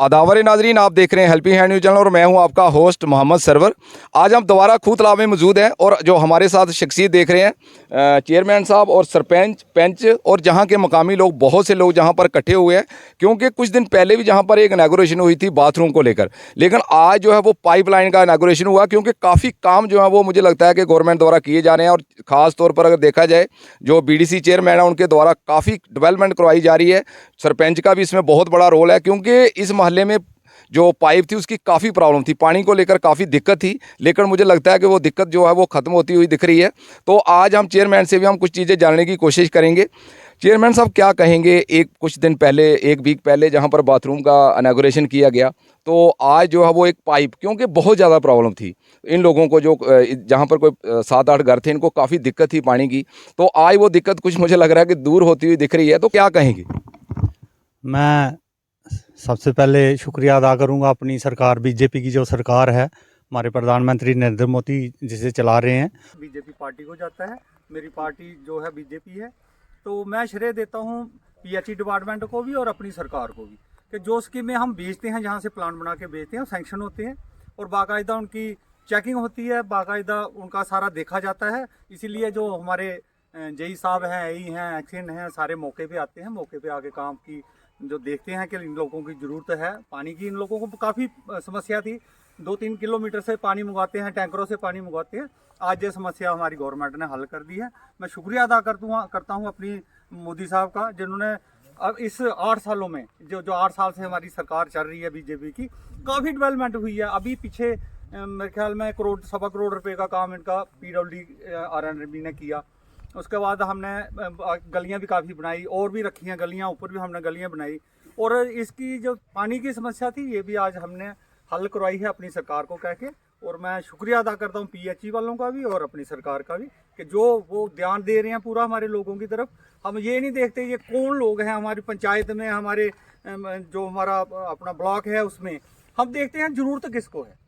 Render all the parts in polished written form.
आदावर नाजरीन, आप देख रहे हैं हेल्पिंग हैंड न्यूज़ चैनल और मैं हूं आपका होस्ट मोहम्मद सरवर। आज हम दोबारा खूह तालाब में मौजूद हैं और जो हमारे साथ शख्सियत देख रहे हैं चेयरमैन साहब और सरपंच पंच और जहां के मकामी लोग, बहुत से लोग जहां पर इकट्ठे हुए हैं, क्योंकि कुछ दिन पहले भी जहां पर एक इनॉग्रेशन हुई थी बाथरूम को लेकर, लेकिन आज जो है वो पाइपलाइन का इनॉग्रेशन हुआ, क्योंकि काफ़ी काम जो है वो मुझे लगता है कि गवर्नमेंट द्वारा किए जा रहे हैं। और ख़ास तौर पर अगर देखा जाए, जो BDC चेयरमैन है उनके द्वारा काफ़ी डेवलपमेंट करवाई जा रही है। सरपंच का भी इसमें बहुत बड़ा रोल है, क्योंकि इस महल्ले में जो पाइप थी उसकी काफ़ी प्रॉब्लम थी, पानी को लेकर काफ़ी दिक्कत थी, लेकिन मुझे लगता है कि वो दिक्कत जो है वो ख़त्म होती हुई दिख रही है। तो आज हम चेयरमैन से भी हम कुछ चीज़ें जानने की कोशिश करेंगे। चेयरमैन साहब, क्या कहेंगे, एक कुछ दिन पहले, एक वीक पहले जहाँ पर बाथरूम का इनॉग्रेशन किया गया, तो आज जो है वो एक पाइप, क्योंकि बहुत ज़्यादा प्रॉब्लम थी इन लोगों को, जो जहाँ पर कोई 7-8 घर थे, इनको काफ़ी दिक्कत थी पानी की, तो आज वो दिक्कत कुछ मुझे लग रहा है कि दूर होती हुई दिख रही है। तो क्या कहेंगे? मैं सबसे पहले शुक्रिया अदा करूंगा अपनी सरकार, बीजेपी की जो सरकार है, हमारे प्रधानमंत्री नरेंद्र मोदी जिसे चला रहे हैं, बीजेपी पार्टी को जाता है। मेरी पार्टी जो है बीजेपी है, तो मैं श्रेय देता हूं PHE डिपार्टमेंट को भी और अपनी सरकार को भी, कि जो स्कीमें हम बेचते हैं, जहां से प्लान बना के बेचते हैं, सैंक्शन होते हैं और बाकायदा उनकी चेकिंग होती है, बाकायदा उनका सारा देखा जाता है। इसीलिए जो हमारे JE साहब हैं, AE हैं, एक्शन हैं, सारे मौके पे आते हैं, मौके पे आके काम की जो देखते हैं कि इन लोगों की ज़रूरत है पानी की। इन लोगों को काफ़ी समस्या थी, 2-3 किलोमीटर से पानी मंगवाते हैं, टैंकरों से पानी मंगवाते हैं। आज ये समस्या हमारी गवर्नमेंट ने हल कर दी है। मैं शुक्रिया अदा करता हूँ अपनी मोदी साहब का, जिन्होंने अब इस 8 सालों में, जो 8 साल से हमारी सरकार चल रही है बीजेपी की, काफ़ी डेवलपमेंट हुई है। अभी पीछे मेरे ख्याल में 1-1.25 करोड़ रुपए का काम इनका PWD RNB ने किया। उसके बाद हमने गलियां भी काफ़ी बनाई, और भी रखी हैं गलियां, ऊपर भी हमने गलियां बनाई। और इसकी जो पानी की समस्या थी, ये भी आज हमने हल करवाई है अपनी सरकार को कह के। और मैं शुक्रिया अदा करता हूँ PHE वालों का भी और अपनी सरकार का भी, कि जो वो ध्यान दे रहे हैं पूरा हमारे लोगों की तरफ। हम ये नहीं देखते ये कौन लोग हैं हमारी पंचायत में, हमारे जो हमारा अपना ब्लॉक है उसमें, हम देखते हैं ज़रूरत किसको है।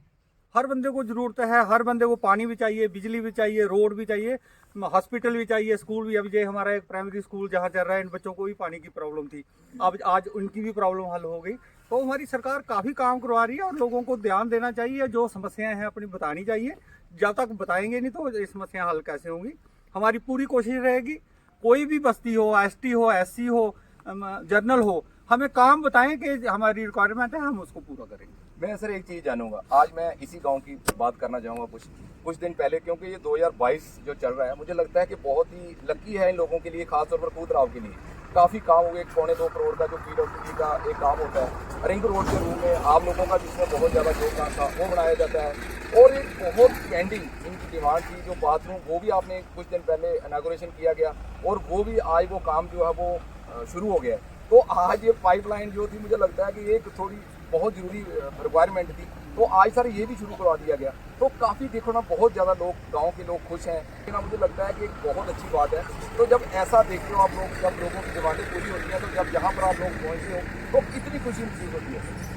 हर बंदे को ज़रूरत है, हर बंदे को पानी भी चाहिए, बिजली भी चाहिए, रोड भी चाहिए, हॉस्पिटल भी चाहिए, स्कूल भी। अभी जो हमारा एक प्राइमरी स्कूल जहाँ चल रहा है, इन बच्चों को भी पानी की प्रॉब्लम थी, अब आज उनकी भी प्रॉब्लम हल हो गई। तो हमारी सरकार काफ़ी काम करवा रही है और लोगों को ध्यान देना चाहिए, जो समस्याएं हैं अपनी बतानी चाहिए। जब तक बताएंगे नहीं तो ये समस्याएं हल कैसे होंगी। हमारी पूरी कोशिश रहेगी, कोई भी बस्ती हो, ST हो, SC हो, जर्नल हो, हमें काम बताएं कि हमारी रिक्वायरमेंट है, हम उसको पूरा करेंगे। मैं सर एक चीज़ जानूंगा, आज मैं इसी गांव की बात करना चाहूँगा। कुछ दिन पहले, क्योंकि ये 2022 जो चल रहा है, मुझे लगता है कि बहुत ही लकी है इन लोगों के लिए, खासतौर पर खूह तालाब के लिए। काफ़ी काम हुए, 1-2 करोड़ का जो PWD का एक काम होता है, रिंग रोड के रूम में आप लोगों का जिसमें बहुत ज़्यादा योगदान था, वो बनाया जाता है। और एक बहुत पेंडिंग इनकी डिमांड थी जो बाथरूम, वो भी आपने कुछ दिन पहले इनॉग्रेशन किया गया और वो भी आज वो काम जो है वो शुरू हो गया है। तो आज ये पाइपलाइन जो थी, मुझे लगता है कि एक थोड़ी बहुत ज़रूरी रिक्वायरमेंट थी, तो आज सर ये भी शुरू करवा दिया गया। तो काफ़ी देखो ना, बहुत ज़्यादा लोग, गांव के लोग खुश हैं, लेकिन मुझे लगता है कि एक बहुत अच्छी बात है। तो जब ऐसा देखते हो आप लोग, जब लोगों की डिमांडें पूरी होती हैं, तो जब जहाँ पर आप लोग पहुँचते हो तो कितनी खुशी महसूस होती है।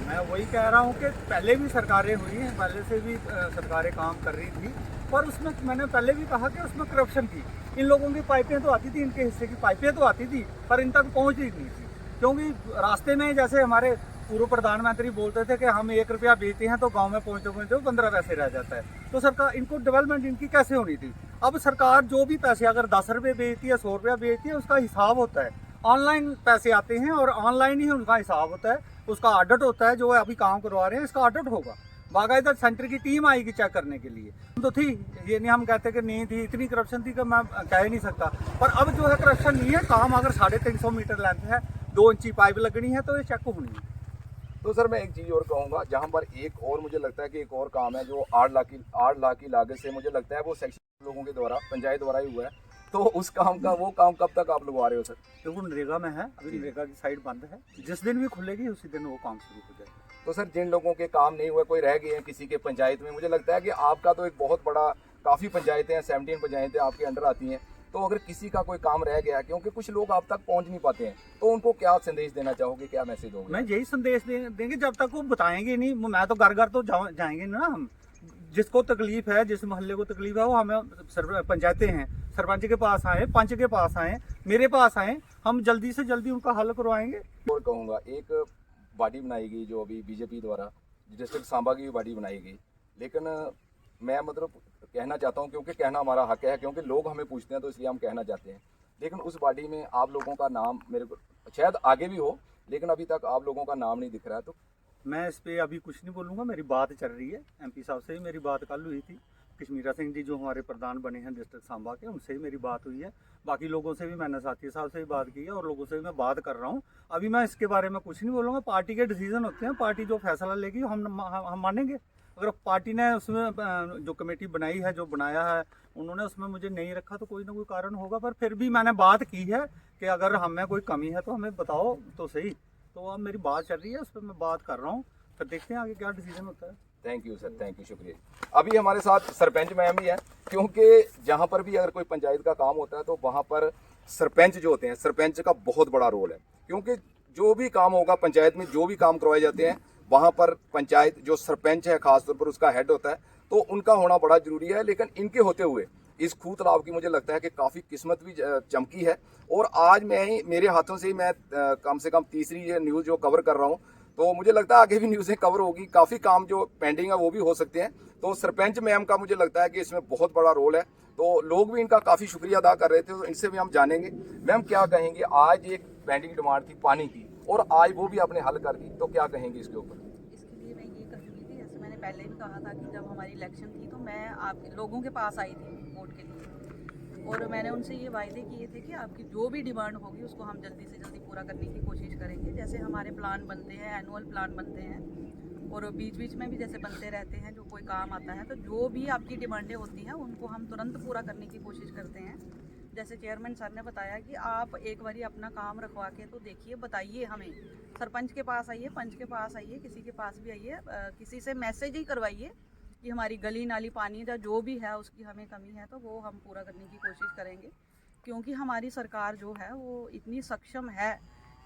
मैं वही कह रहा हूँ कि पहले भी सरकारें हुई हैं, पहले से भी सरकारें काम कर रही थी, पर उसमें मैंने पहले भी कहा कि उसमें करप्शन थी। इन लोगों की पाइपें तो आती थी, इनके हिस्से की पाइपें तो आती थी, पर इन तक पहुँच ही नहीं थी। क्योंकि रास्ते में, जैसे हमारे पूर्व प्रधानमंत्री बोलते थे कि हम 1 रुपया बेचते हैं तो गांव में पहुंचते पहुंचते 15 पैसे रह जाता है। तो सरकार, इनको डेवलपमेंट इनकी कैसे होनी थी। अब सरकार जो भी पैसे, अगर 10 रुपये बेचती है, 100 रुपया बेचती है, उसका हिसाब होता है। ऑनलाइन पैसे आते हैं और ऑनलाइन ही उनका हिसाब होता है, उसका ऑडिट होता है। जो अभी काम करवा रहे हैं, इसका ऑडिट होगा, बाकायदा सेंटर की टीम आएगी चेक करने के लिए। तो थी, ये नहीं हम कहते कि नहीं थी, इतनी करप्शन थी कि मैं कह ही नहीं सकता। पर अब जो है करप्शन नहीं है, काम अगर 350 मीटर लेंथ है, 2 इंची पाइप लगनी है, तो ये चेक होनी है। तो सर मैं एक चीज़ और कहूँगा, जहाँ पर एक और मुझे लगता है कि एक और काम है जो 8 लाख की लागत से, मुझे लगता है वो सेक्शन लोगों के द्वारा, पंचायत द्वारा ही हुआ है। तो उस काम का, वो काम कब तक आप लगवा रहे हो सर? तो वो नरेगा में है, अभी नरेगा की साइड बंद है, जिस दिन भी खुलेगी उसी दिन वो काम शुरू हो जाएगा। तो सर जिन लोगों के काम नहीं हुए, कोई रह गए हैं किसी के पंचायत में, मुझे लगता है कि आपका तो एक बहुत बड़ा, काफ़ी पंचायतें हैं, 17 पंचायतें आपके अंडर आती हैं, तो अगर किसी का कोई काम रह गया, क्योंकि कुछ लोग आप तक पहुंच नहीं पाते हैं, तो उनको क्या संदेश देना चाहोगे, क्या मैसेज दोगे? मैं यही संदेश देंगे, जब तक वो बताएंगे नहीं। मैं तो घर घर तो जाएंगे ना हम, जिसको तकलीफ है, जिस मोहल्ले को तकलीफ है, वो हमें पंचायतें हैं, सरपंच के पास आए, पंच के पास आए, मेरे पास आए, हम जल्दी से जल्दी उनका हल करवाएंगे। और कहूँगा, एक बॉडी बनाई गई जो अभी बीजेपी द्वारा डिस्ट्रिक्ट सांबा की भी बॉडी बनाई गई, लेकिन मैं मतलब कहना चाहता हूँ, क्योंकि कहना हमारा हक है, क्योंकि लोग हमें पूछते हैं तो इसलिए हम कहना चाहते हैं। लेकिन उस बॉडी में आप लोगों का नाम मेरे को शायद आगे भी हो, लेकिन अभी तक आप लोगों का नाम नहीं दिख रहा है। तो मैं इस पे अभी कुछ नहीं बोलूँगा, मेरी बात चल रही है। एमपी साहब से भी मेरी बात कल हुई थी, कश्मीरा सिंह जी जो हमारे प्रधान बने हैं डिस्ट्रिक्ट सांबा के, उनसे भी मेरी बात हुई है। बाकी लोगों से भी मैंने साथी साहब से भी बात की है और लोगों से भी मैं बात कर रहा हूँ। अभी मैं इसके बारे में कुछ नहीं बोलूँगा, पार्टी के डिसीजन होते हैं, पार्टी जो फैसला लेगी हम मानेंगे। अगर पार्टी ने उसमें जो कमेटी बनाई है, जो बनाया है, उन्होंने उसमें मुझे नहीं रखा तो कोई ना कोई कारण होगा, पर फिर भी मैंने बात की है कि अगर हमें कोई कमी है तो हमें बताओ तो सही। तो अब मेरी बात चल रही है, उस पर मैं बात कर रहा हूँ, फिर देखते हैं आगे क्या डिसीजन होता है। Thank you sir, thank you, शुक्रिया। अभी हमारे साथ सरपंच मैम भी हैं, क्योंकि जहाँ पर भी अगर कोई पंचायत का काम होता है तो वहाँ पर सरपंच जो होते हैं, सरपंच का बहुत बड़ा रोल है, क्योंकि जो भी काम होगा पंचायत में, जो भी काम करवाए जाते हैं वहाँ पर पंचायत जो सरपंच है खासतौर पर उसका हेड होता है, तो उनका होना बड़ा जरूरी है। लेकिन इनके होते हुए इस खूह तालाब की मुझे लगता है कि काफ़ी किस्मत भी चमकी है। और आज मेरे हाथों से ही मैं कम से कम तीसरी ये न्यूज़ जो कवर कर रहा हूँ, तो मुझे लगता है आगे भी न्यूज़ें कवर होगी, काफ़ी काम जो पेंडिंग है वो भी हो सकते हैं। तो सरपंच मैम का मुझे लगता है कि इसमें बहुत बड़ा रोल है, तो लोग भी इनका काफ़ी शुक्रिया अदा कर रहे थे, तो इनसे भी हम जानेंगे। मैम क्या कहेंगे, आज एक पेंडिंग डिमांड थी पानी की और आज वो भी आपने हल कर दी, तो क्या कहेंगे इसके ऊपर? इसके लिए मैं ये कहूँगी कि जैसे मैंने पहले भी कहा था कि जब हमारी इलेक्शन थी तो मैं आप लोगों के पास आई थी वोट के लिए, और मैंने उनसे ये वायदे किए थे कि आपकी जो भी डिमांड होगी उसको हम जल्दी से जल्दी पूरा करने की कोशिश करेंगे। जैसे हमारे प्लान बनते हैं, एनुअल प्लान बनते हैं, और बीच बीच में भी जैसे बनते रहते हैं, जो कोई काम आता है तो जो भी आपकी डिमांडें होती हैं उनको हम तुरंत पूरा करने की कोशिश करते हैं। जैसे चेयरमैन सर ने बताया कि आप एक बारी अपना काम रखवा के तो देखिए, बताइए हमें, सरपंच के पास आइए, पंच के पास आइए, किसी के पास भी आइए, किसी से मैसेज ही करवाइए कि हमारी गली नाली पानी का जो भी है उसकी हमें कमी है, तो वो हम पूरा करने की कोशिश करेंगे। क्योंकि हमारी सरकार जो है वो इतनी सक्षम है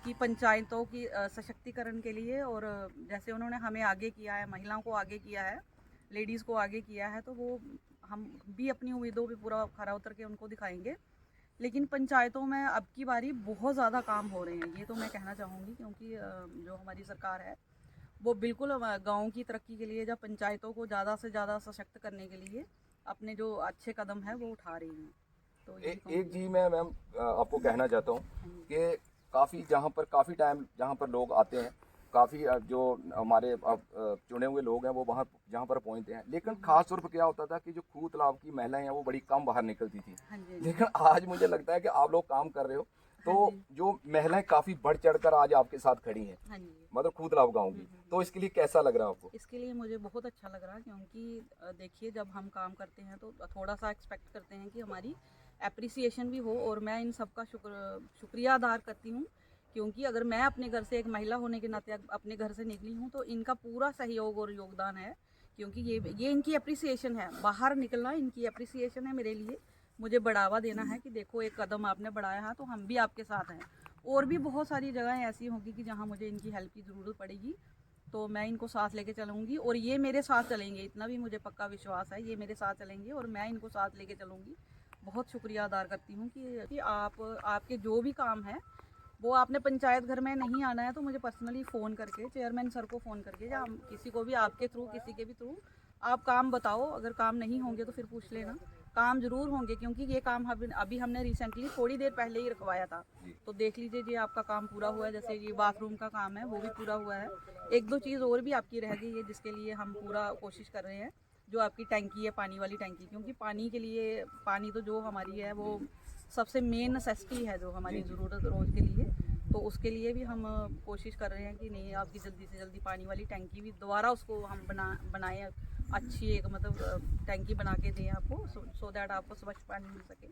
कि पंचायतों की सशक्तिकरण के लिए, और जैसे उन्होंने हमें आगे किया है, महिलाओं को आगे किया है, लेडीज़ को आगे किया है, तो वो हम भी अपनी उम्मीदों पे पूरा खरा उतर के उनको दिखाएंगे। लेकिन पंचायतों में अब की बारी बहुत ज़्यादा काम हो रहे हैं, ये तो मैं कहना चाहूँगी, क्योंकि जो हमारी सरकार है वो बिल्कुल गाँव की तरक्की के लिए, जब पंचायतों को ज़्यादा से ज़्यादा सशक्त करने के लिए अपने जो अच्छे कदम है वो उठा रही हैं। तो एक चीज़ मैं मैम आपको कहना चाहता हूँ कि काफ़ी जहाँ पर काफ़ी टाइम जहाँ पर लोग आते हैं, काफ़ी जो हमारे चुने हुए लोग हैं वो वहाँ जहाँ पर पहुँचते हैं, लेकिन खास तौर पर क्या होता था कि जो खूह तालाब की महिलाएं हैं वो बड़ी कम बाहर निकलती थी। लेकिन आज मुझे लगता है कि आप लोग काम कर रहे हो, तो जो महिलाएं काफ़ी बढ़ चढ़कर आज आपके साथ खड़ी हैं, मतलब खूह तालाब गाँव की, तो इसके लिए कैसा लग रहा है आपको? इसके लिए मुझे बहुत अच्छा लग रहा है, क्योंकि देखिए जब हम काम करते हैं तो थोड़ा सा एक्सपेक्ट करते हैं कि हमारी एप्रिसिएशन भी हो, और मैं इन सब का शुक्रिया अदा करती हूँ, क्योंकि अगर मैं अपने घर से एक महिला होने के नाते अपने घर से निकली हूँ तो इनका पूरा सहयोग और योगदान है, क्योंकि ये इनकी एप्रिसिएशन है, बाहर निकलना इनकी एप्रिसिएशन है मेरे लिए, मुझे बढ़ावा देना है कि देखो एक कदम आपने बढ़ाया है तो हम भी आपके साथ हैं। और भी बहुत सारी जगहें ऐसी होंगी कि जहाँ मुझे इनकी हेल्प की ज़रूरत पड़ेगी, तो मैं इनको साथ लेके चलूँगी, और ये मेरे साथ चलेंगे, इतना भी मुझे पक्का विश्वास है, ये मेरे साथ चलेंगे और मैं इनको साथ लेके चलूँगी। बहुत शुक्रिया अदा करती हूँ कि आपके जो भी काम है वो आपने पंचायत घर में नहीं आना है तो मुझे पर्सनली फ़ोन करके, चेयरमैन सर को फ़ोन करके, या किसी को भी आपके थ्रू, किसी के भी थ्रू आप काम बताओ। अगर काम नहीं होंगे तो फिर पूछ लेना, काम जरूर होंगे, क्योंकि ये काम अभी हमने रिसेंटली थोड़ी देर पहले ही रखवाया था, तो देख लीजिए जी आपका काम पूरा हुआ है। जैसे ये बाथरूम का काम है वो भी पूरा हुआ है, एक दो चीज़ और भी आपकी रह गई है जिसके लिए हम पूरा कोशिश कर रहे हैं। जो आपकी टैंकी है, पानी वाली टैंकी, क्योंकि पानी के लिए, पानी तो जो हमारी है वो सबसे मेन नेसेसिटी है जो हमारी ज़रूरत रोज़ के लिए, तो उसके लिए भी हम कोशिश कर रहे हैं कि नहीं आपकी जल्दी से जल्दी पानी वाली टैंकी भी दोबारा उसको हम बनाएं, अच्छी एक मतलब टैंकी बना के दें आपको, सो दैट आपको स्वच्छ पानी मिल सके।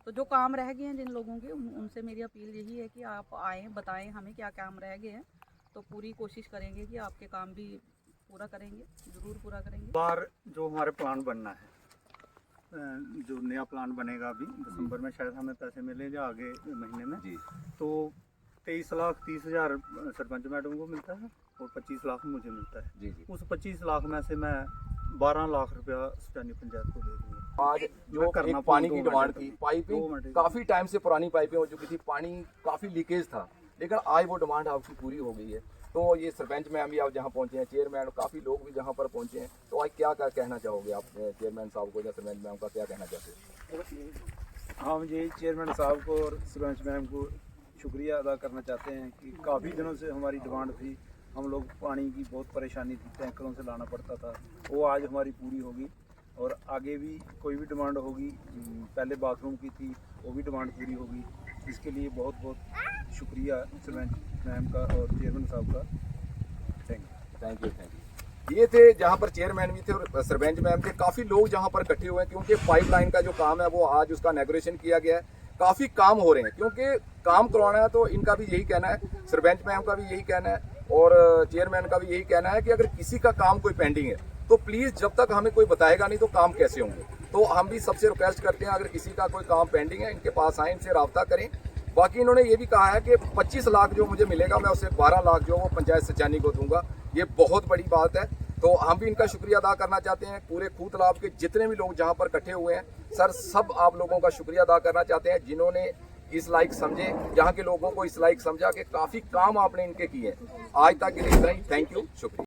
तो जो काम रह गए हैं जिन लोगों के, उनसे मेरी अपील यही है कि आप आएँ, बताएं हमें क्या काम रह गए हैं, तो पूरी कोशिश करेंगे कि आपके काम भी पूरा करेंगे, ज़रूर पूरा करेंगे। बार जो हमारे प्लान बनना है, जो नया प्लान बनेगा अभी दिसंबर में, शायद हमें पैसे मिलेंगे आगे महीने में जी। तो 23,30,000 सरपंच मैडम को मिलता है और 25 लाख मुझे मिलता है जी। उस 25 लाख में से मैं 12 लाख रुपया सुचानी पंचायत को दे दूँगा। आज जो करना पानी की डिमांड थी, पाइपिंग काफ़ी टाइम से पुरानी पाइपें हो चुकी थी, पानी काफ़ी लीकेज था, लेकिन आज वो डिमांड आपकी पूरी हो गई है। तो ये सरपंच मैम भी आप जहाँ पहुँचे हैं, चेयरमैन, काफ़ी लोग भी जहाँ पर पहुँचे हैं, तो आज क्या क्या कहना चाहोगे आप चेयरमैन साहब को या सरपंच मैम का क्या कहना चाहते हो? हम यही चेयरमैन साहब को और सरपंच मैम को शुक्रिया अदा करना चाहते हैं कि काफ़ी दिनों से हमारी डिमांड थी, हम लोग पानी की बहुत परेशानी थी, टैंकरों से लाना पड़ता था, वो आज हमारी पूरी होगी और आगे भी कोई भी डिमांड होगी, पहले बाथरूम की थी वो भी डिमांड पूरी होगी। इसके लिए बहुत बहुत शुक्रिया सरपंच मैम का और चेयरमैन साहब का। Thank you. ये थे जहाँ पर चेयरमैन भी थे और सरपंच मैम थे, काफ़ी लोग जहाँ पर इकट्ठे हुए हैं क्योंकि पाइपलाइन का जो काम है वो आज उसका इनॉग्रेशन किया गया है। काफ़ी काम हो रहे हैं क्योंकि काम करवाना है, तो इनका भी यही कहना है, सरपंच मैम का भी यही कहना है और चेयरमैन का भी यही कहना है कि अगर किसी का काम कोई पेंडिंग है तो प्लीज़ जब तक हमें कोई बताएगा नहीं तो काम कैसे होंगे। तो हम भी सबसे रिक्वेस्ट करते हैं अगर किसी का कोई काम पेंडिंग है इनके पास आए, इनसे रब्ता करें। बाकी इन्होंने ये भी कहा है कि 25 लाख जो मुझे मिलेगा मैं उसे 12 लाख जो वो पंचायत सचानी को दूंगा। ये बहुत बड़ी बात है, तो हम भी इनका शुक्रिया अदा करना चाहते हैं। पूरे खूह तालाब के जितने भी लोग जहाँ पर इकट्ठे हुए हैं सर, सब आप लोगों का शुक्रिया अदा करना चाहते हैं जिन्होंने इस लायक समझे, यहाँ के लोगों को इस लायक समझा कि काफ़ी काम आपने इनके किए हैं। आज तक के लिए इतना ही। थैंक यू, शुक्रिया।